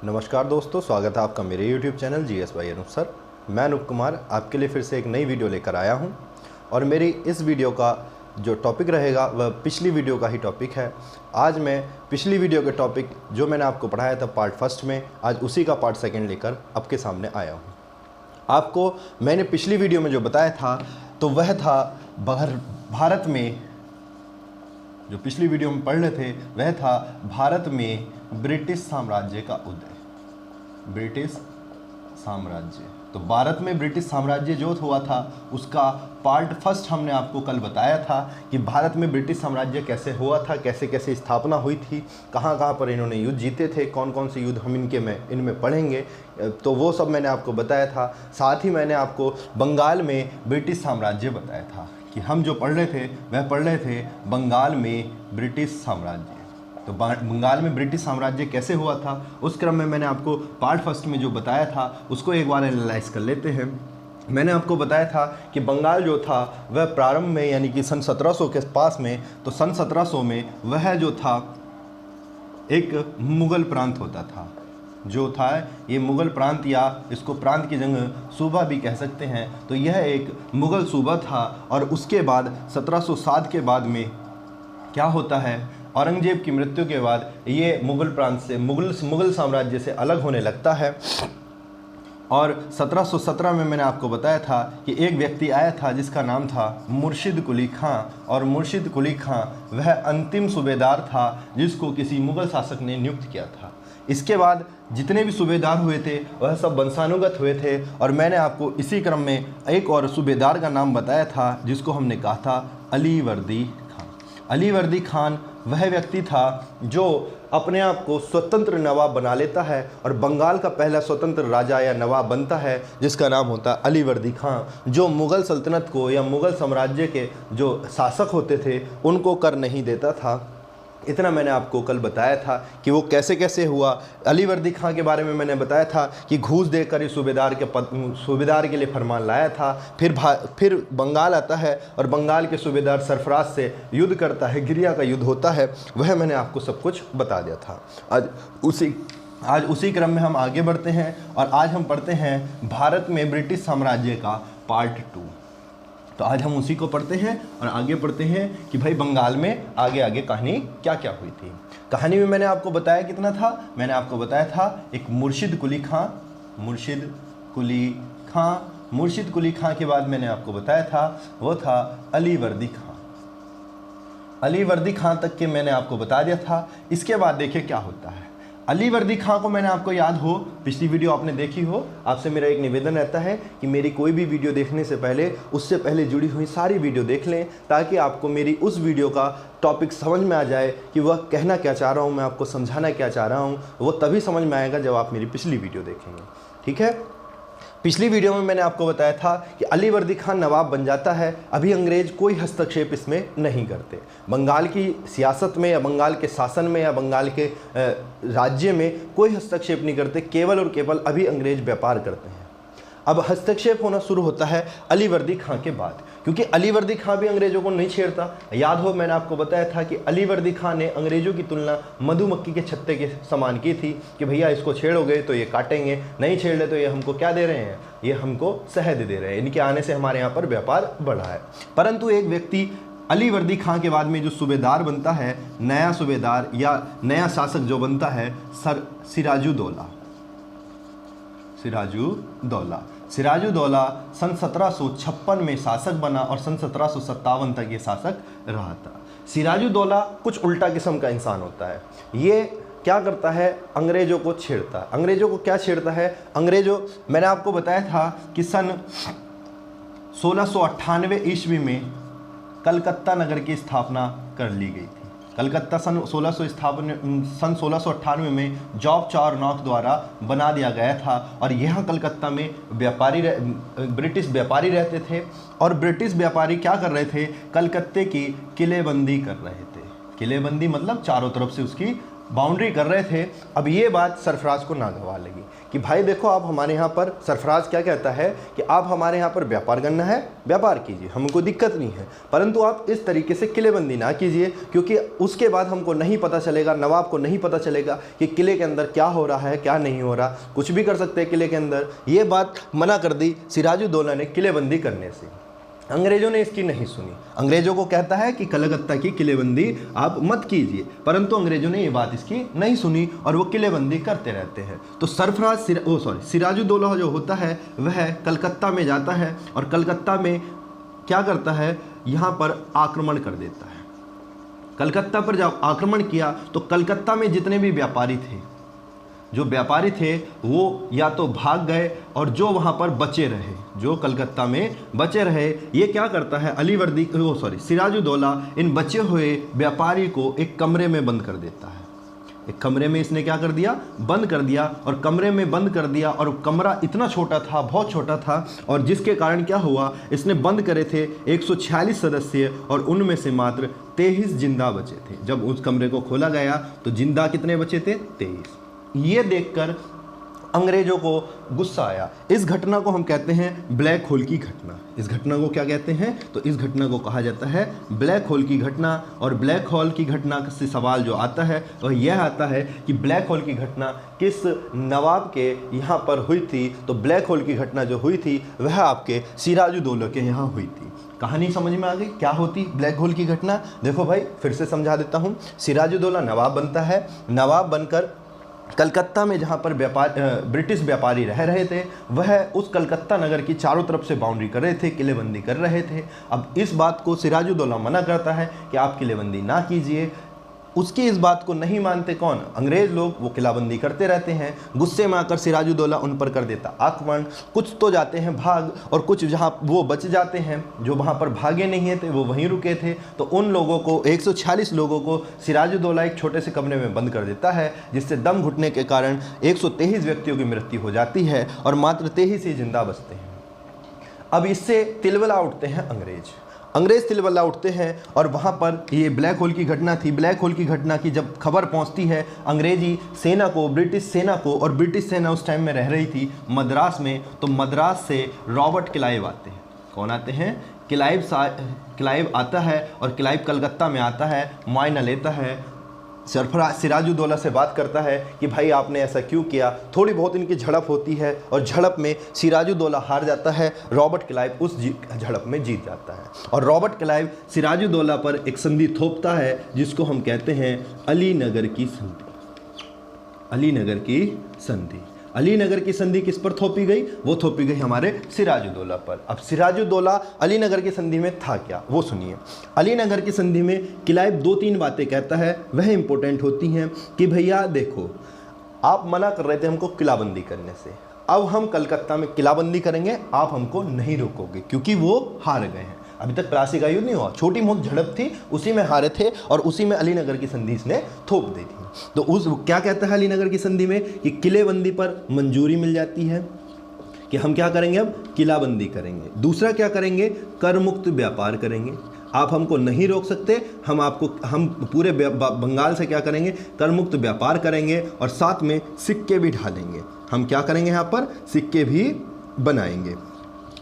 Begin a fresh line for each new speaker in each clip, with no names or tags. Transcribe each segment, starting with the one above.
नमस्कार दोस्तों, स्वागत है आपका मेरे YouTube channel GS by Anoop sir. मैं अनूप कुमार आपके लिए फिर से एक नई वीडियो लेकर आया हूं और मेरी इस वीडियो का जो टॉपिक रहेगा वह पिछली वीडियो का ही टॉपिक है। आज मैं पिछली वीडियो के टॉपिक जो मैंने आपको पढ़ाया था पार्ट फर्स्ट में, आज उसी का पार्ट सेकंड लेकर आपके सामने आया हूँ। आपको मैंने पिछली वीडियो में जो बताया था तो वह था भारत में, जो पिछली वीडियो में पढ़ रहे थे वह था भारत में ब्रिटिश साम्राज्य का उदय। ब्रिटिश साम्राज्य, तो भारत में ब्रिटिश साम्राज्य जो हुआ था उसका पार्ट फर्स्ट हमने आपको कल बताया था कि भारत में ब्रिटिश साम्राज्य कैसे हुआ था, कैसे कैसे स्थापना हुई थी, कहाँ कहाँ पर इन्होंने युद्ध जीते थे, कौन कौन से युद्ध हम इनमें पढ़ेंगे, तो वो सब मैंने आपको बताया था। साथ ही मैंने आपको बंगाल में ब्रिटिश साम्राज्य बताया था कि हम जो पढ़ रहे थे बंगाल में ब्रिटिश साम्राज्य। तो बंगाल में ब्रिटिश साम्राज्य कैसे हुआ था उस क्रम में मैंने आपको पार्ट फर्स्ट में जो बताया था उसको एक बार एनालाइज कर लेते हैं। मैंने आपको बताया था कि बंगाल जो था वह प्रारंभ में यानी कि सन 1700 के पास में, तो सन 1700 में वह जो था एक मुग़ल प्रांत होता था। जो था ये मुग़ल प्रांत, या इसको प्रांत की जगह सूबा भी कह सकते हैं, तो यह एक मुग़ल सूबा था। और उसके बाद 1707 के बाद में क्या होता है, औरंगजेब की मृत्यु के बाद ये मुग़ल प्रांत से मुग़ल साम्राज्य से अलग होने लगता है। और 1717 में मैंने आपको बताया था कि एक व्यक्ति आया था जिसका नाम था मुर्शिद कुली खां, और मुर्शिद कुली खां वह अंतिम सूबेदार था जिसको किसी मुग़ल शासक ने नियुक्त किया था। इसके बाद जितने भी सूबेदार हुए थे वह सब वंशानुगत हुए थे, और मैंने आपको इसी क्रम में एक और सूबेदार का नाम बताया था जिसको हमने कहा था अली वर्दी खान। अली वर्दी खान वह व्यक्ति था जो अपने आप को स्वतंत्र नवाब बना लेता है और बंगाल का पहला स्वतंत्र राजा या नवाब बनता है जिसका नाम होता है अली वर्दी खां, जो मुग़ल सल्तनत को या मुग़ल साम्राज्य के जो शासक होते थे उनको कर नहीं देता था। इतना मैंने आपको कल बताया था कि वो कैसे कैसे हुआ। अली वर्दी खां के बारे में मैंने बताया था कि घूस देकर इस सूबेदार के लिए फरमान लाया था। फिर बंगाल आता है और बंगाल के सूबेदार सरफराज से युद्ध करता है, गिरिया का युद्ध होता है, वह मैंने आपको सब कुछ बता दिया था। आज उसी क्रम में हम आगे बढ़ते हैं और आज हम पढ़ते हैं भारत में ब्रिटिश साम्राज्य का पार्ट 2। तो आज हम उसी को पढ़ते हैं और आगे पढ़ते हैं कि भाई बंगाल में आगे आगे कहानी क्या क्या हुई थी। कहानी में मैंने आपको बताया कितना था, मैंने आपको बताया था एक मुर्शिद कुली खां के बाद मैंने आपको बताया था वो था अली वर्दी खां। अली वर्दी खां तक के मैंने आपको बता दिया था। इसके बाद देखिए क्या होता है। अली वर्दी खां को मैंने आपको याद हो, पिछली वीडियो आपने देखी हो, आपसे मेरा एक निवेदन रहता है कि मेरी कोई भी वीडियो देखने से पहले उससे पहले जुड़ी हुई सारी वीडियो देख लें ताकि आपको मेरी उस वीडियो का टॉपिक समझ में आ जाए कि वह कहना क्या चाह रहा हूँ, मैं आपको समझाना क्या चाह रहा हूँ। वो तभी समझ में आएगा जब आप मेरी पिछली वीडियो देखेंगे। ठीक है, पिछली वीडियो में मैंने आपको बताया था कि अली वर्दी खान नवाब बन जाता है। अभी अंग्रेज कोई हस्तक्षेप इसमें नहीं करते। बंगाल की सियासत में या बंगाल के शासन में या बंगाल के राज्य में कोई हस्तक्षेप नहीं करते, केवल और केवल अभी अंग्रेज व्यापार करते हैं। अब हस्तक्षेप होना शुरू होता है अली वर्दी खां के बाद, क्योंकि अली वर्दी खां भी अंग्रेजों को नहीं छेड़ता। याद हो मैंने आपको बताया था कि अली वर्दी खां ने अंग्रेजों की तुलना मधुमक्खी के छत्ते के समान की थी कि भैया इसको छेड़ोगे तो ये काटेंगे, नहीं छेड़ ले तो ये हमको क्या दे रहे हैं, ये हमको शहद दे रहे हैं, इनके आने से हमारे यहाँ पर व्यापार बढ़ा है। परंतु एक व्यक्ति अली वर्दी खां के बाद में जो सूबेदार बनता है, नया सूबेदार या नया शासक जो बनता है, सिराजुद्दौला सन 1756 में शासक बना और सन 1757 तक ये शासक रहा था। सिराजुद्दौला कुछ उल्टा किस्म का इंसान होता है। ये क्या करता है, अंग्रेजों को छेड़ता है। अंग्रेजों को क्या छेड़ता है, मैंने आपको बताया था कि सन 1698 ईस्वी में कलकत्ता नगर की स्थापना कर ली गई थी। कलकत्ता सन 1698 में जॉब चारनॉक द्वारा बना दिया गया था और यहाँ कलकत्ता में ब्रिटिश व्यापारी रहते थे। और ब्रिटिश व्यापारी क्या कर रहे थे, कलकत्ते की किलेबंदी कर रहे थे। किलेबंदी मतलब चारों तरफ से उसकी बाउंड्री कर रहे थे। अब ये बात सरफराज को नागवार लगी कि भाई देखो, आप हमारे यहाँ पर, सरफराज क्या कहता है कि आप हमारे यहाँ पर व्यापार करना है, व्यापार कीजिए, हमको दिक्कत नहीं है, परंतु आप इस तरीके से किलेबंदी ना कीजिए, क्योंकि उसके बाद हमको नहीं पता चलेगा, नवाब को नहीं पता चलेगा कि किले के अंदर क्या हो रहा है, क्या नहीं हो रहा, कुछ भी कर सकते हैं किले के अंदर। ये बात मना कर दी सिराजुद्दौला ने किलेबंदी करने से। अंग्रेजों ने इसकी नहीं सुनी। अंग्रेजों को कहता है कि कलकत्ता की किलेबंदी आप मत कीजिए, परंतु अंग्रेजों ने ये बात इसकी नहीं सुनी और वो किलेबंदी करते रहते हैं। तो सिराजुद्दौला जो होता है वह कलकत्ता में जाता है और कलकत्ता में क्या करता है, यहाँ पर आक्रमण कर देता है। कलकत्ता पर जब आक्रमण किया तो कलकत्ता में जितने भी व्यापारी थे, जो व्यापारी थे वो या तो भाग गए और जो वहाँ पर बचे रहे, जो कलकत्ता में बचे रहे, ये क्या करता है सिराजुद्दौला इन बचे हुए व्यापारी को एक कमरे में बंद कर देता है। एक कमरे में इसने क्या कर दिया, बंद कर दिया, और कमरे में बंद कर दिया, और कमरा इतना छोटा था, बहुत छोटा था, और जिसके कारण क्या हुआ, इसने बंद करे थे 146 सदस्य और उनमें से मात्र 23 जिंदा बचे थे। जब उस कमरे को खोला गया तो जिंदा कितने बचे थे, 23। ये देखकर अंग्रेजों को गुस्सा आया। इस घटना को हम कहते हैं ब्लैक होल की घटना। इस घटना को क्या कहते हैं, तो इस घटना को कहा जाता है ब्लैक होल की घटना। और ब्लैक होल की घटना से सवाल जो आता है वह यह आता है कि ब्लैक होल की घटना किस नवाब के यहाँ पर हुई थी। तो ब्लैक होल की घटना जो हुई थी वह आपके सिराजुद्दौला के यहाँ हुई थी। कहानी समझ में आ गई, क्या होती ब्लैक होल की घटना? देखो भाई, फिर से समझा देता हूँ। सिराजुद्दौला नवाब बनता है। नवाब बनकर कलकत्ता में जहाँ पर ब्रिटिश व्यापारी रह रहे थे, वह उस कलकत्ता नगर की चारों तरफ से बाउंड्री कर रहे थे, किलेबंदी कर रहे थे। अब इस बात को सिराजुद्दौला मना करता है कि आप किलेबंदी ना कीजिए। उसकी इस बात को नहीं मानते कौन, अंग्रेज लोग। वो किलाबंदी करते रहते हैं। गुस्से में आकर सिराजुद्दौला उन पर कर देता आक्रमण। कुछ तो जाते हैं भाग और कुछ जहां वो बच जाते हैं, जो वहां पर भागे नहीं थे वो वहीं रुके थे। तो उन लोगों को 146 लोगों को सिराजुद्दौला एक छोटे से कमरे में बंद कर देता है, जिससे दम घुटने के कारण 123 व्यक्तियों की मृत्यु हो जाती है और मात्र 23 ही जिंदा बचते हैं। अब इससे तिलवला उठते हैं अंग्रेज तिलवला उठते हैं और वहाँ पर ये ब्लैक होल की घटना थी। ब्लैक होल की घटना की जब खबर पहुँचती है अंग्रेजी सेना को, ब्रिटिश सेना को, और ब्रिटिश सेना उस टाइम में रह रही थी मद्रास में, तो मद्रास से रॉबर्ट क्लाइव आते हैं। कौन आते हैं? क्लाइव आता है और क्लाइव कलकत्ता में आता है, मुआयना लेता है, सिराजुद्दौला से बात करता है कि भाई आपने ऐसा क्यों किया। थोड़ी बहुत इनकी झड़प होती है और झड़प में सिराजुद्दौला हार जाता है, रॉबर्ट क्लाइव उस झड़प में जीत जाता है। और रॉबर्ट क्लाइव सिराजुद्दौला पर एक संधि थोपता है जिसको हम कहते हैं अलीनगर की संधि। अलीनगर की संधि। अलीनगर की संधि किस पर थोपी गई? वो थोपी गई हमारे सिराजुद्दौला पर। अब सिराजुद्दौला अलीनगर की संधि में था क्या, वो सुनिए। अलीनगर की संधि में क्लाइव 2-3 बातें कहता है, वह इंपॉर्टेंट होती हैं कि भैया देखो, आप मना कर रहे थे हमको किलाबंदी करने से, अब हम कलकत्ता में किलाबंदी करेंगे, आप हमको नहीं रोकोगे, क्योंकि वो हार गए हैं। अभी तक प्लासी का युद्ध नहीं हुआ, छोटी मोटी झड़प थी, उसी में हारे थे और उसी में अलीनगर की संधि इसने थोप दी थी। तो उस क्या कहता है अलीनगर की संधि में कि किलेबंदी पर मंजूरी मिल जाती है कि हम क्या करेंगे, अब किलाबंदी करेंगे। दूसरा क्या करेंगे, कर मुक्त व्यापार करेंगे, आप हमको नहीं रोक सकते, हम पूरे बंगाल से क्या करेंगे, कर मुक्त व्यापार करेंगे और साथ में सिक्के भी ढालेंगे। हम क्या करेंगे, यहाँ पर सिक्के भी बनाएंगे।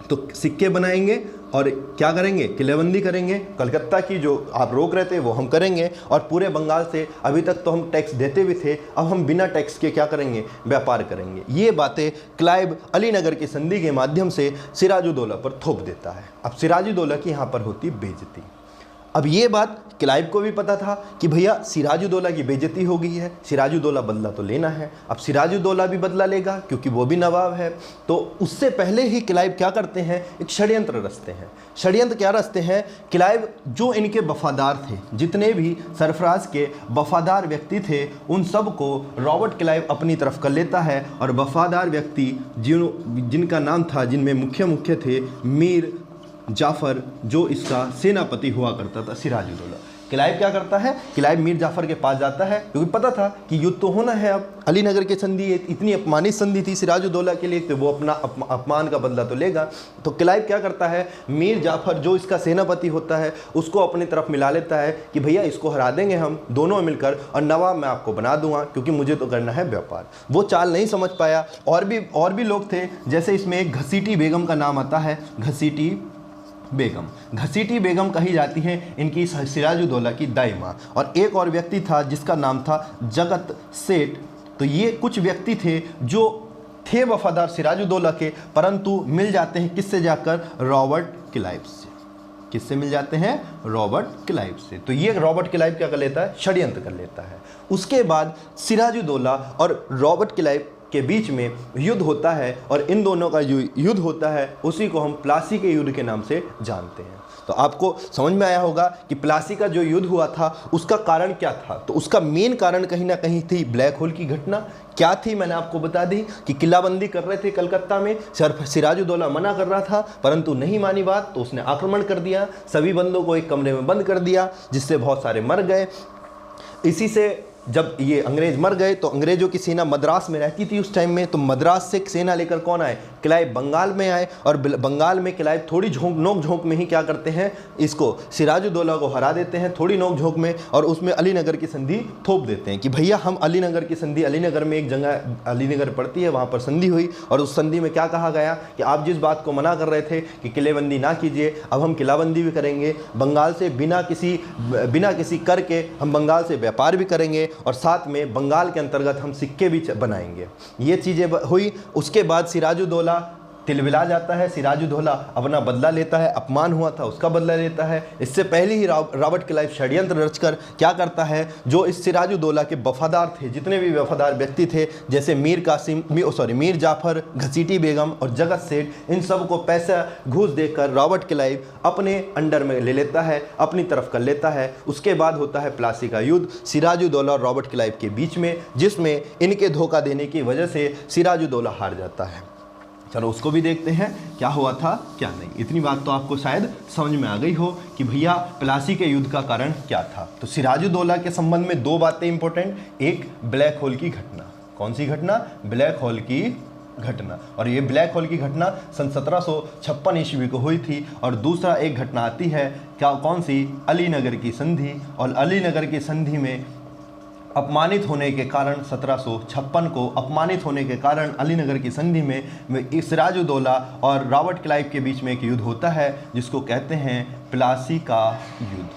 तो सिक्के बनाएंगे और क्या करेंगे, किलेबंदी करेंगे। कलकत्ता की जो आप रोक रहे थे वो हम करेंगे और पूरे बंगाल से अभी तक तो हम टैक्स देते भी थे, अब हम बिना टैक्स के क्या करेंगे, व्यापार करेंगे। ये बातें क्लाइव अलीनगर की संधि के माध्यम से सिराजुद्दौला पर थोप देता है। अब सिराजुद्दौला की यहाँ पर होती बेइज्जती। अब ये बात क्लाइव को भी पता था कि भैया सिराजुद्दौला की बेइज्जती हो गई है, सिराजुद्दौला बदला तो लेना है। अब सिराजुद्दौला भी बदला लेगा क्योंकि वो भी नवाब है। तो उससे पहले ही क्लाइव क्या करते हैं, एक षड्यंत्र रचते हैं। षड्यंत्र क्या रचते हैं, क्लाइव जो इनके वफादार थे, जितने भी सरफराज के वफादार व्यक्ति थे, उन सब को रॉबर्ट क्लाइव अपनी तरफ कर लेता है। और वफादार व्यक्ति जिनका नाम था, जिनमें मुख्य थे मीर जाफ़र, जो इसका सेनापति हुआ करता था सिराजुद्दौला। क्लाइव क्या करता है, क्लाइव मीर जाफर के पास जाता है क्योंकि पता था कि युद्ध तो होना है। अब अली नगर की संधि इतनी अपमानित संधि थी सिराजुद्दौला के लिए, तो वो अपना अपमान का बदला तो लेगा। तो क्लाइव क्या करता है, मीर जाफर जो इसका सेनापति होता है उसको अपनी तरफ मिला लेता है कि भैया इसको हरा देंगे हम दोनों मिलकर, और नवाब मैं आपको बना दूंगा क्योंकि मुझे तो करना है व्यापार। वो चाल नहीं समझ पाया। और भी लोग थे, जैसे इसमें एक घसीटी बेगम का नाम आता है। घसीटी बेगम कही जाती है इनकी सिराजुद्दौला की दाई माँ। और एक और व्यक्ति था जिसका नाम था जगत सेठ। तो ये कुछ व्यक्ति थे जो थे वफादार सिराजुद्दौला के, परंतु मिल जाते हैं किससे जाकर, रॉबर्ट क्लाइव से। किससे मिल जाते हैं, रॉबर्ट क्लाइव से। तो ये रॉबर्ट क्लाइव क्या कर लेता है, षड्यंत्र कर लेता है। उसके बाद सिराजुद्दौला और रॉबर्ट क्लाइव के बीच में युद्ध होता है, और इन दोनों का जो युद्ध होता है उसी को हम प्लासी के युद्ध के नाम से जानते हैं। तो आपको समझ में आया होगा कि प्लासी का जो युद्ध हुआ था उसका कारण क्या था। तो उसका मेन कारण कहीं ना कहीं थी ब्लैक होल की घटना। क्या थी, मैंने आपको बता दी कि किलाबंदी कर रहे थे कलकत्ता में, सिराजुद्दौला मना कर रहा था परंतु नहीं मानी बात, तो उसने आक्रमण कर दिया, सभी बंदों को एक कमरे में बंद कर दिया, जिससे बहुत सारे मर गए। इसी से जब ये अंग्रेज मर गए तो अंग्रेजों की सेना मद्रास में रहती थी उस टाइम में, तो मद्रास से सेना लेकर कौन आए, क्लाइव बंगाल में आए। और बंगाल में क्लाइव थोड़ी नोक झोंक में ही क्या करते हैं, इसको सिराजुद्दौला को हरा देते हैं थोड़ी नोक झोंक में, और उसमें अलीनगर की संधि थोप देते हैं कि भैया हम अलीनगर की संधि, अलीनगर में एक जगह अलीनगर पड़ती है, वहाँ पर संधि हुई, और उस संधि में क्या कहा गया कि आप जिस बात को मना कर रहे थे कि किलेबंदी ना कीजिए, अब हम किलाबंदी भी करेंगे, बंगाल से बिना किसी कर के हम बंगाल से व्यापार भी करेंगे, और साथ में बंगाल के अंतर्गत हम सिक्के भी बनाएंगे। ये चीज़ें हुई। उसके बाद सिराजुद्दौला तिलमिला जाता है, सिराजुद्दौला अपना बदला लेता है, अपमान हुआ था उसका बदला लेता है। इससे पहले ही रॉबर्ट क्लाइव षड्यंत्र रचकर क्या करता है, जो इस सिराजुद्दौला के वफादार थे, जितने भी वफादार व्यक्ति थे, जैसे मीर जाफर, घसीटी बेगम और जगत सेठ, इन सब को पैसा घूस देकर रॉबर्ट क्लाइव अपने अंडर में ले लेता है, अपनी तरफ कर लेता है। उसके बाद होता है प्लासी का युद्ध सिराजुद्दौला और रॉबर्ट क्लाइव के बीच में, जिसमें इनके धोखा देने की वजह से सिराजुद्दौला हार जाता है। चलो उसको भी देखते हैं क्या हुआ था क्या नहीं। इतनी बात तो आपको शायद समझ में आ गई हो कि भैया प्लासी के युद्ध का कारण क्या था। तो सिराजुद्दौला के संबंध में दो बातें इंपॉर्टेंट, एक ब्लैक होल की घटना। कौन सी घटना, ब्लैक होल की घटना। और ये ब्लैक होल की घटना सन 1756 ईस्वी को हुई थी। और दूसरा एक घटना आती है क्या, कौन सी, अलीनगर की संधि। और अलीनगर की संधि में अपमानित होने के कारण 1756 को अपमानित होने के कारण अलीनगर की संधि में सिराजुद्दौला और रॉबर्ट क्लाइव के बीच में एक युद्ध होता है, जिसको कहते हैं प्लासी का युद्ध।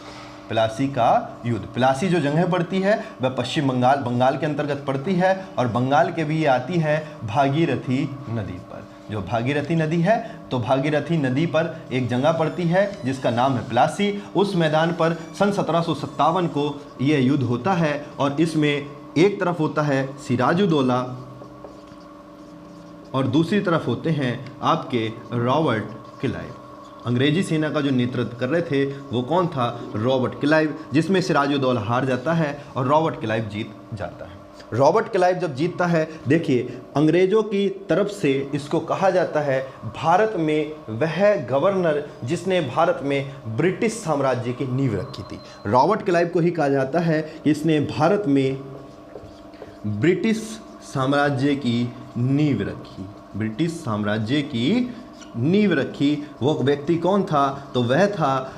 प्लासी का युद्ध। प्लासी जो जगह पड़ती है वह पश्चिम बंगाल के अंतर्गत पड़ती है, और बंगाल के भी आती है भागीरथी नदी पर। जो भागीरथी नदी है, तो भागीरथी नदी पर एक जगह पड़ती है जिसका नाम है प्लासी। उस मैदान पर सन 1757 को यह युद्ध होता है, और इसमें एक तरफ होता है सिराजुद्दौला और दूसरी तरफ होते हैं आपके रॉबर्ट क्लाइव। अंग्रेजी सेना का जो नेतृत्व कर रहे थे वो कौन था, रॉबर्ट क्लाइव, जिसमें सिराजुद्दौला हार जाता है और रॉबर्ट क्लाइव जीत जाता है। रॉबर्ट क्लाइव जब जीतता है, देखिए अंग्रेज़ों की तरफ से इसको कहा जाता है भारत में वह गवर्नर जिसने भारत में ब्रिटिश साम्राज्य की नींव रखी थी। रॉबर्ट क्लाइव को ही कहा जाता है कि इसने भारत में ब्रिटिश साम्राज्य की नींव रखी। ब्रिटिश साम्राज्य की नींव रखी। वो व्यक्ति कौन था, तो वह था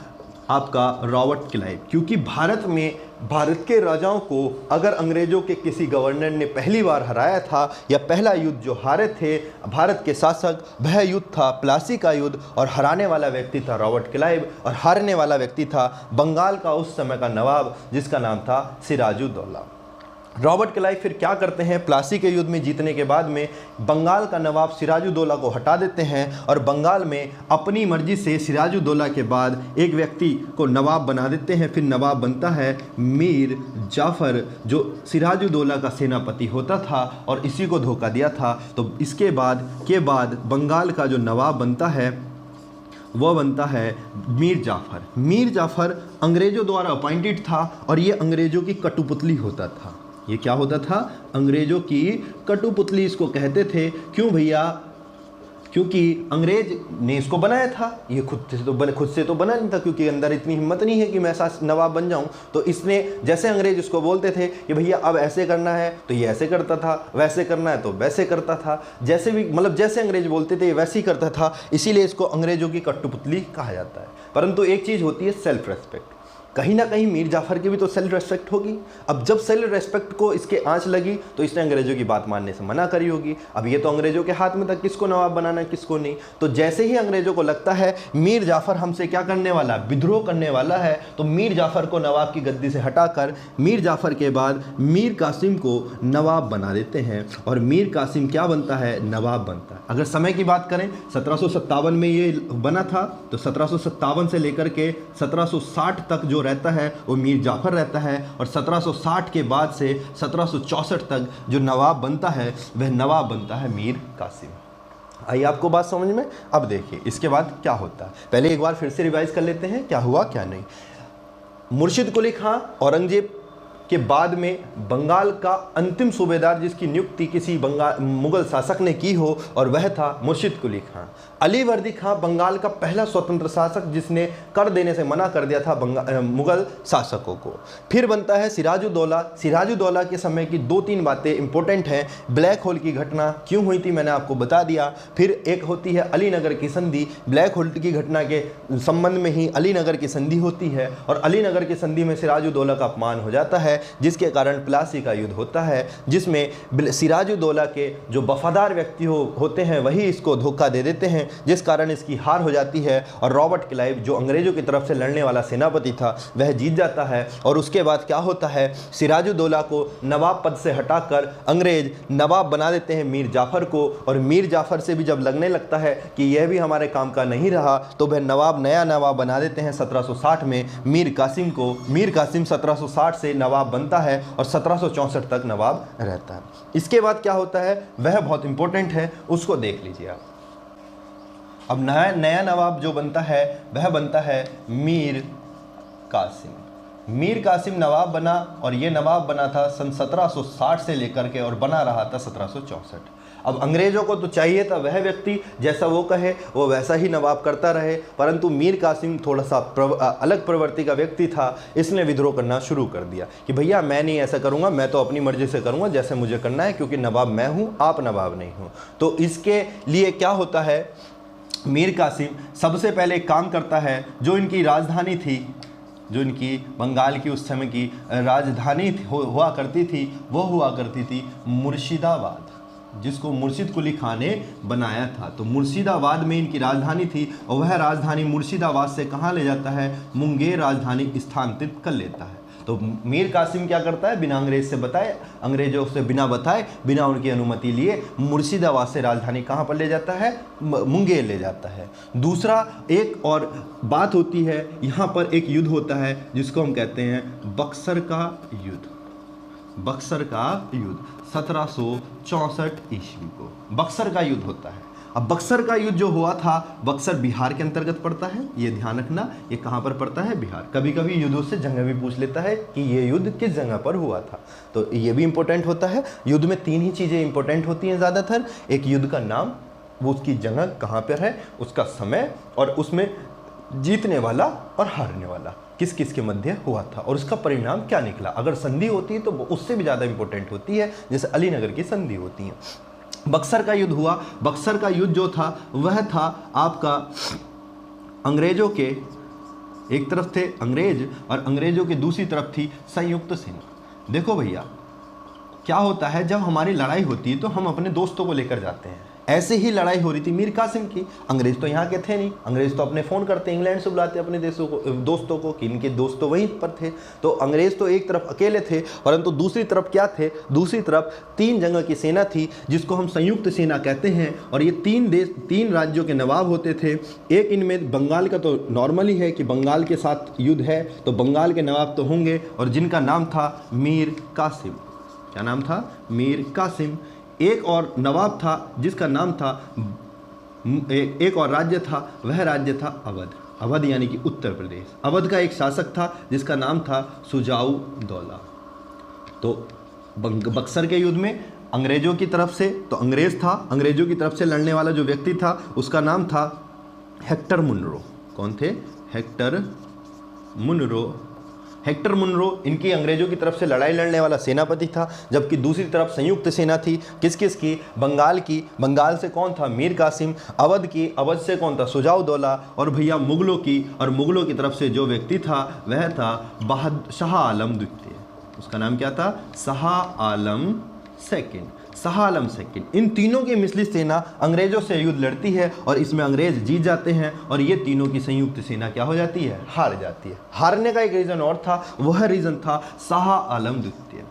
आपका रॉबर्ट क्लाइव। क्योंकि भारत के राजाओं को अगर अंग्रेज़ों के किसी गवर्नर ने पहली बार हराया था, या पहला युद्ध जो हारे थे भारत के शासक, वह युद्ध था प्लासी का युद्ध, और हराने वाला व्यक्ति था रॉबर्ट क्लाइव, और हारने वाला व्यक्ति था बंगाल का उस समय का नवाब, जिसका नाम था सिराजुद्दौला। रॉबर्ट क्लाइव फिर क्या करते हैं, प्लासी के युद्ध में जीतने के बाद में बंगाल का नवाब सिराजुद्दौला को हटा देते हैं, और बंगाल में अपनी मर्जी से सिराजुद्दौला के बाद एक व्यक्ति को नवाब बना देते हैं। फिर नवाब बनता है मीर जाफ़र, जो सिराजुद्दौला का सेनापति होता था और इसी को धोखा दिया था। तो इसके बाद बंगाल का जो नवाब बनता है वह बनता है मीर जाफ़र। मीर जाफ़र अंग्रेज़ों द्वारा अपॉइंटेड था, और ये अंग्रेज़ों की कठपुतली होता था। ये क्या होता था, अंग्रेजों की कठपुतली इसको कहते थे। क्यों भैया, क्योंकि अंग्रेज ने इसको बनाया था, ये खुद से तो बना नहीं था, क्योंकि अंदर इतनी हिम्मत नहीं है कि मैं नवाब बन जाऊं। तो इसने, जैसे अंग्रेज इसको बोलते थे कि भैया अब ऐसे करना है तो ये ऐसे करता था, वैसे करना है तो वैसे करता था, जैसे भी मतलब जैसे अंग्रेज बोलते थे वैसे ही करता था। इसीलिए इसको अंग्रेजों की कठपुतली कहा जाता है। परंतु एक चीज़ होती है सेल्फ रेस्पेक्ट। कहीं ना कहीं मीर जाफ़र की भी तो सेल्फ रेस्पेक्ट होगी। अब जब सेल्फ रेस्पेक्ट को इसके आंच लगी तो इसने अंग्रेजों की बात मानने से मना करी होगी। अब ये तो अंग्रेजों के हाथ में था किसको नवाब बनाना है किसको नहीं। तो जैसे ही अंग्रेजों को लगता है मीर जाफ़र हमसे क्या करने वाला, विद्रोह करने वाला है, तो मीर जाफ़र को नवाब की गद्दी से हटाकर मीर जाफ़र के बाद मीर कासिम को नवाब बना देते हैं। और मीर कासिम क्या बनता है, नवाब बनता है। अगर समय की बात करें 1757 में ये बना था, तो 1757 से लेकर के 1760 तक जो रहता है वो मीर जाफ़र रहता है। और 1760 के बाद से 1764 तक जो नवाब बनता है वह नवाब बनता है मीर कासिम। आइए आपको बात समझ में। अब देखिए इसके बाद क्या होता है, पहले एक बार फिर से रिवाइज कर लेते हैं क्या हुआ क्या नहीं। मुर्शिद कुली खां औरंगजेब के बाद में बंगाल का अंतिम सूबेदार जिसकी नियुक्ति किसी मुगल शासक ने की हो, और वह था मुर्शिद कुली खां। अली वर्दी खां बंगाल का पहला स्वतंत्र शासक जिसने कर देने से मना कर दिया था मुगल शासकों को। फिर बनता है सिराजुद्दौला। सिराजुद्दौला के समय की 2-3 बातें इंपॉर्टेंट हैं। ब्लैक होल की घटना क्यों हुई थी मैंने आपको बता दिया। फिर एक होती है अलीनगर की संधि। ब्लैक होल की घटना के संबंध में ही अलीनगर की संधि होती है, और अलीनगर की संधि में सिराजुद्दौला का अपमान हो जाता है, जिसके कारण प्लासी का युद्ध होता है, जिसमें सिराजुद्दौला के जो वफादार व्यक्ति होते हैं वही इसको धोखा दे देते हैं, जिस कारण इसकी हार हो जाती है। और रॉबर्ट क्लाइव जो अंग्रेजों की तरफ से लड़ने वाला सेनापति था वह जीत जाता है। और उसके बाद क्या होता है, सिराजुद्दौला को नवाब पद से हटाकर अंग्रेज नवाब बना देते हैं मीर जाफ़र को। और मीर जाफ़र से भी जब लगने लगता है कि यह भी हमारे काम का नहीं रहा, तो वह नया नवाब बना देते हैं 1760 में मीर कासिम को। मीर कासिम 1760 से नवाब बनता है और 1764 तक नवाब रहता है। इसके बाद क्या होता है वह बहुत इंपॉर्टेंट है, उसको देख लीजिए आप। अब नया नवाब जो बनता है वह बनता है मीर कासिम। मीर कासिम नवाब बना, और ये नवाब बना था सन 1760 से लेकर के और बना रहा था 1764। अब अंग्रेजों को तो चाहिए था वह व्यक्ति जैसा वो कहे वो वैसा ही नवाब करता रहे, परंतु मीर कासिम थोड़ा सा अलग प्रवृत्ति का व्यक्ति था। इसने विद्रोह करना शुरू कर दिया कि भैया मैं नहीं ऐसा करूँगा, मैं तो अपनी मर्जी से करूँगा जैसे मुझे करना है, क्योंकि नवाब मैं हूँ आप नवाब नहीं हो। तो इसके लिए क्या होता है, मीर कासिम सबसे पहले एक काम करता है, जो इनकी राजधानी थी, जो इनकी बंगाल की उस समय की राजधानी हुआ करती थी, वो हुआ करती थी मुर्शिदाबाद, जिसको मुर्शिद कुली खां ने बनाया था। तो मुर्शिदाबाद में इनकी राजधानी थी, और वह राजधानी मुर्शिदाबाद से कहाँ ले जाता है, मुंगेर राजधानी स्थानांतरित कर लेता है। तो मीर कासिम क्या करता है, बिना अंग्रेज से बताए, अंग्रेजों से बिना बताए, बिना उनकी अनुमति लिए मुर्शिदाबाद से राजधानी कहाँ पर ले जाता है, मुंगेर ले जाता है। दूसरा एक और बात होती है, यहाँ पर एक युद्ध होता है जिसको हम कहते हैं बक्सर का युद्ध। बक्सर का युद्ध 1764 ईस्वी को बक्सर का युद्ध होता है। अब बक्सर का युद्ध जो हुआ था, बक्सर बिहार के अंतर्गत पड़ता है, ये ध्यान रखना, ये कहाँ पर पड़ता है, बिहार। कभी कभी युद्धों से जगह भी पूछ लेता है कि ये युद्ध किस जगह पर हुआ था, तो ये भी इंपॉर्टेंट होता है। युद्ध में 3 ही चीज़ें इंपॉर्टेंट होती हैं ज़्यादातर, एक युद्ध का नाम, वो उसकी जगह कहाँ पर है, उसका समय, और उसमें जीतने वाला और हारने वाला किस किस के मध्य हुआ था, और उसका परिणाम क्या निकला। अगर संधि होती है तो उससे भी ज़्यादा इंपॉर्टेंट होती है, जैसे अलीनगर की संधि होती है। बक्सर का युद्ध हुआ। बक्सर का युद्ध जो था वह था आपका अंग्रेजों के, एक तरफ थे अंग्रेज और अंग्रेजों की दूसरी तरफ थी संयुक्त सेना। देखो भैया क्या होता है, जब हमारी लड़ाई होती है तो हम अपने दोस्तों को लेकर जाते हैं। ऐसे ही लड़ाई हो रही थी मीर कासिम की। अंग्रेज तो यहाँ के थे नहीं, अंग्रेज तो अपने फ़ोन करते इंग्लैंड से बुलाते अपने दोस्तों को कि इनके दोस्त तो वहीं पर थे। तो अंग्रेज तो एक तरफ अकेले थे, परंतु दूसरी तरफ क्या थे, दूसरी तरफ 3 जगह की सेना थी जिसको हम संयुक्त सेना कहते हैं। और ये 3 राज्यों के नवाब होते थे। एक इनमें बंगाल का तो नॉर्मली है कि बंगाल के साथ युद्ध है तो बंगाल के नवाब तो होंगे, और जिनका नाम था मीर कासिम। क्या नाम था, मीर कासिम। एक और नवाब था जिसका नाम था, एक और राज्य था, वह राज्य था अवध। अवध यानी कि उत्तर प्रदेश। अवध का एक शासक था जिसका नाम था सुजाऊ दौला। तो बक्सर के युद्ध में अंग्रेजों की तरफ से, तो अंग्रेज था, अंग्रेजों की तरफ से लड़ने वाला जो व्यक्ति था उसका नाम था हेक्टर मुनरो। कौन थे? Hector Munro. हेक्टर मुनरो इनकी अंग्रेजों की तरफ से लड़ाई लड़ने वाला सेनापति था, जबकि दूसरी तरफ संयुक्त सेना थी किस किस की? बंगाल की। बंगाल से कौन था? मीर कासिम। अवध की, अवध से कौन था? शुजाउद्दौला। और भैया मुगलों की, और मुगलों की तरफ से जो व्यक्ति था वह था शाह आलम द्वितीय। उसका नाम क्या था? शाह आलम सेकंड। शाह आलम सेकंड। इन तीनों की मिश्रित सेना अंग्रेजों से युद्ध लड़ती है और इसमें अंग्रेज जीत जाते हैं और ये तीनों की संयुक्त सेना क्या हो जाती है? हार जाती है। हारने का एक रीज़न और था, वह रीज़न था शाह आलम द्वितीय।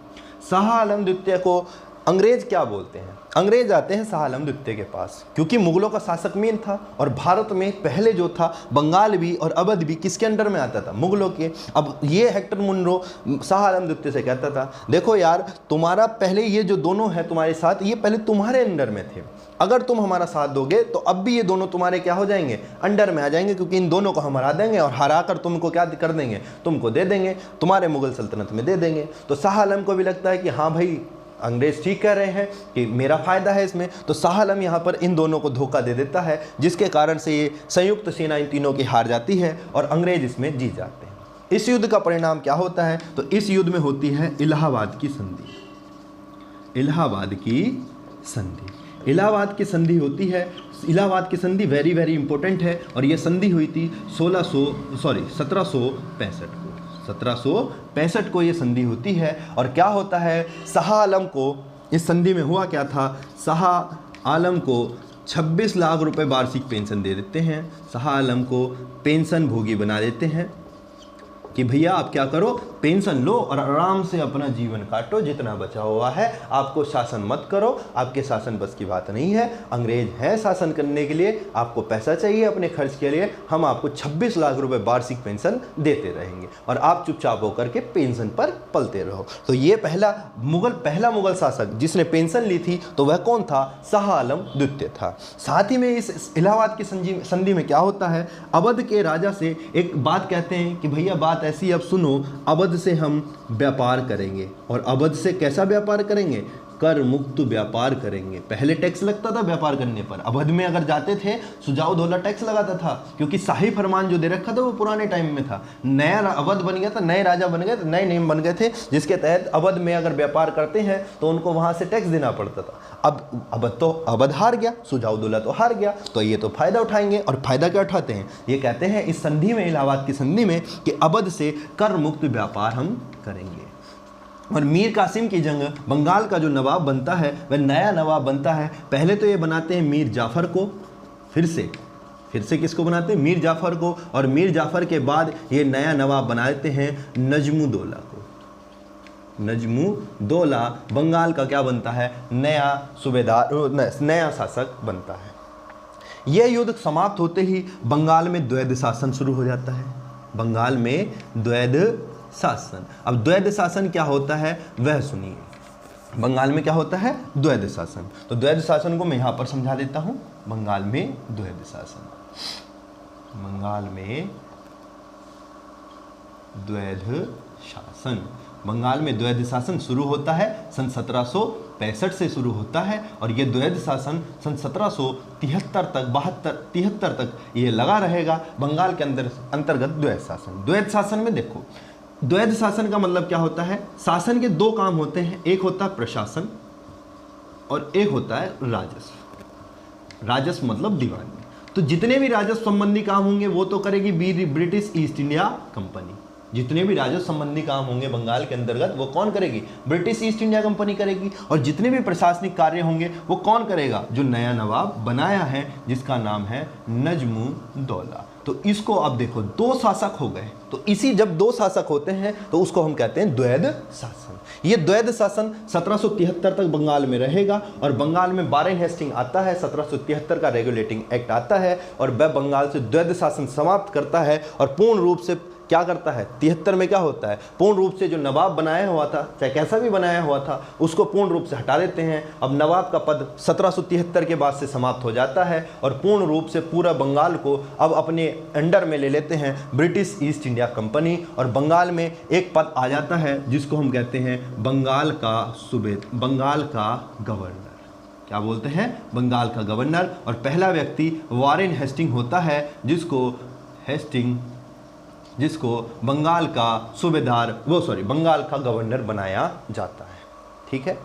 शाह आलम द्वितीय को अंग्रेज क्या बोलते हैं? अंग्रेज आते हैं शाह आलम द्वितीय के पास क्योंकि मुगलों का शासक मीर था और भारत में पहले जो था बंगाल भी और अवध भी किसके अंडर में आता था? मुगलों के। अब ये हेक्टर मुनरो शाह आलम द्वितीय से कहता था, देखो यार, तुम्हारा पहले ये जो दोनों है तुम्हारे साथ, ये पहले तुम्हारे अंडर में थे, अगर तुम हमारा साथ दोगे तो अब भी ये दोनों तुम्हारे क्या हो जाएंगे? अंडर में आ जाएंगे, क्योंकि इन दोनों को हम हरा देंगे और हरा कर तुमको क्या कर देंगे? तुमको दे देंगे, तुम्हारे मुगल सल्तनत में दे देंगे। तो शाह आलम को भी लगता है कि हाँ भाई, अंग्रेज ठीक कह रहे हैं कि मेरा फ़ायदा है इसमें। तो शाह आलम यहाँ पर इन दोनों को धोखा दे देता है, जिसके कारण से ये संयुक्त सेना इन तीनों की हार जाती है और अंग्रेज इसमें जीत जाते हैं। इस युद्ध का परिणाम क्या होता है? तो इस युद्ध में होती है इलाहाबाद की संधि। इलाहाबाद की संधि। इलाहाबाद की संधि होती है। इलाहाबाद की संधि वेरी वेरी इंपॉर्टेंट है और ये संधि हुई थी 1765 को। 1765 को ये संधि होती है। और क्या होता है? शाह आलम को इस संधि में हुआ क्या था? शाह आलम को 26 लाख रुपए वार्षिक पेंशन दे देते हैं। शाह आलम को पेंशन भोगी बना देते हैं कि भैया आप क्या करो, पेंशन लो और आराम से अपना जीवन काटो, जितना बचा हुआ है। आपको शासन मत करो, आपके शासन बस की बात नहीं है। अंग्रेज हैं शासन करने के लिए, आपको पैसा चाहिए अपने खर्च के लिए, हम आपको 26 लाख रुपए वार्षिक पेंशन देते रहेंगे और आप चुपचाप होकर के पेंशन पर पलते रहो। तो ये पहला मुगल शासक जिसने पेंशन ली थी तो वह कौन था? शाह आलम द्वितीय था। साथ ही में इस इलाहाबाद की संधि में क्या होता है? अवध के राजा से एक बात कहते हैं कि भैया बात ऐसी, अब सुनो, अवध से हम व्यापार करेंगे। और अवध से कैसा व्यापार करेंगे? कर मुक्त व्यापार करेंगे। पहले टैक्स लगता था व्यापार करने पर, अवध में अगर जाते थे शुजाउद्दौला टैक्स लगाता था, क्योंकि शाही फरमान जो दे रखा था वो पुराने टाइम में था। नया अवध बन गया था, नए राजा बन गए, नए नियम बन गए थे, जिसके तहत अवध में अगर व्यापार करते हैं तो उनको वहां से टैक्स देना पड़ता था। अब अवध हार गया, शुजाउद्दौला तो हार गया, तो ये तो फायदा उठाएंगे। और फायदा क्या उठाते हैं? ये कहते हैं इस संधि में, इलाहाबाद की संधि में, कि अवध से कर मुक्त व्यापार हम करेंगे। और मीर कासिम की जंग, बंगाल का जो नवाब बनता है वह नया नवाब बनता है। पहले तो ये बनाते हैं मीर जाफ़र को, फिर से किसको बनाते हैं? मीर जाफ़र को। और मीर जाफ़र के बाद ये नया नवाब बना देते हैं नजमुद्दौला को। नजमुद्दौला बंगाल का क्या बनता है? नया सूबेदार, नया शासक बनता है। यह युद्ध समाप्त होते ही बंगाल में द्वैध शासन शुरू हो जाता है। बंगाल में द्वैध शासन। अब द्वैध शासन क्या होता है वह सुनिए। बंगाल में क्या होता है? द्वैध शासन। तो द्वैध शासन को मैं यहाँ पर समझा देता हूँ। बंगाल में द्वैध शासन, बंगाल में द्वैध शासन, बंगाल में द्वैध शासन शुरू होता है सन 1765 से शुरू होता है। और ये द्वैध शासन सन 1773 तक ये लगा रहेगा बंगाल के अंतर्गत द्वैध शासन। द्वैध शासन में देखो, द्वैध शासन का मतलब क्या होता है? शासन के दो काम होते हैं, एक होता है प्रशासन और एक होता है राजस्व। राजस्व मतलब दीवानी। तो जितने भी राजस्व संबंधी काम होंगे वो तो करेगी ब्रिटिश ईस्ट इंडिया कंपनी। जितने भी राजस्व संबंधी काम होंगे बंगाल के अंतर्गत वो कौन करेगी? ब्रिटिश ईस्ट इंडिया कंपनी करेगी। और जितने भी प्रशासनिक कार्य होंगे वो कौन करेगा? जो नया नवाब बनाया है, जिसका नाम है नजमुद्दौला। तो इसको अब देखो, दो शासक हो गए, तो इसी जब दो शासक होते हैं तो उसको हम कहते हैं द्वैध शासन। ये द्वैध शासन 1773 तक बंगाल में रहेगा और बंगाल में वारेन हेस्टिंग आता है, 1773 का रेगुलेटिंग एक्ट आता है और वह बंगाल से द्वैध शासन समाप्त करता है और पूर्ण रूप से क्या करता है, 73 में क्या होता है, पूर्ण रूप से जो नवाब बनाया हुआ था, चाहे कैसा भी बनाया हुआ था, उसको पूर्ण रूप से हटा देते हैं। अब नवाब का पद 1773 के बाद से समाप्त हो जाता है और पूर्ण रूप से पूरा बंगाल को अब अपने अंडर में ले लेते हैं ब्रिटिश ईस्ट इंडिया कंपनी, और बंगाल में एक पद आ जाता है जिसको हम कहते हैं बंगाल का गवर्नर। क्या बोलते हैं, बंगाल का गवर्नर। और पहला व्यक्ति वॉरेन हेस्टिंग होता है, जिसको बंगाल का सूबेदार बंगाल का गवर्नर बनाया जाता है। ठीक है,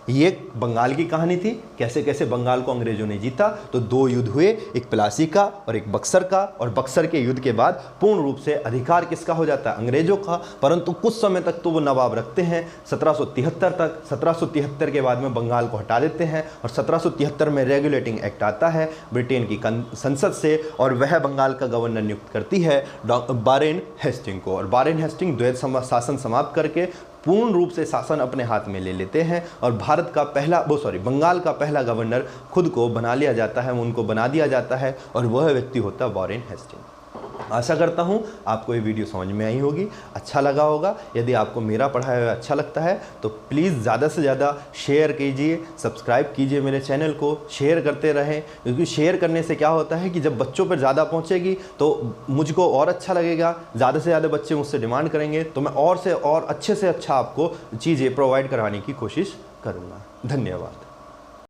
ये बंगाल की कहानी थी, कैसे कैसे बंगाल को अंग्रेजों ने जीता। तो 2 युद्ध हुए, एक प्लासी का और एक बक्सर का, और बक्सर के युद्ध के बाद पूर्ण रूप से अधिकार किसका हो जाता है, अंग्रेजों का। परंतु कुछ समय तक तो वो नवाब रखते हैं, 1773 तक। 1773 के बाद में बंगाल को हटा देते हैं और 1773 में रेगुलेटिंग एक्ट आता है ब्रिटेन की संसद से, और वह बंगाल का गवर्नर नियुक्त करती है वॉरेन हेस्टिंग को। और वॉरेन हेस्टिंग द्वैध शासन समाप्त करके पूर्ण रूप से शासन अपने हाथ में ले लेते हैं, और बंगाल का पहला गवर्नर खुद को बना लिया जाता है, उनको बना दिया जाता है, और वह व्यक्ति होता है वॉरेन हेस्टिंग। आशा करता हूँ आपको ये वीडियो समझ में आई होगी, अच्छा लगा होगा। यदि आपको मेरा पढ़ाया हुआ अच्छा लगता है तो प्लीज़ ज़्यादा से ज़्यादा शेयर कीजिए, सब्सक्राइब कीजिए मेरे चैनल को, शेयर करते रहें, क्योंकि शेयर करने से क्या होता है कि जब बच्चों पर ज़्यादा पहुँचेगी तो मुझको और अच्छा लगेगा, ज़्यादा से ज़्यादा बच्चे मुझसे डिमांड करेंगे तो मैं और अच्छे से अच्छा आपको चीज़ें प्रोवाइड करवाने की कोशिश करूँगा। धन्यवाद।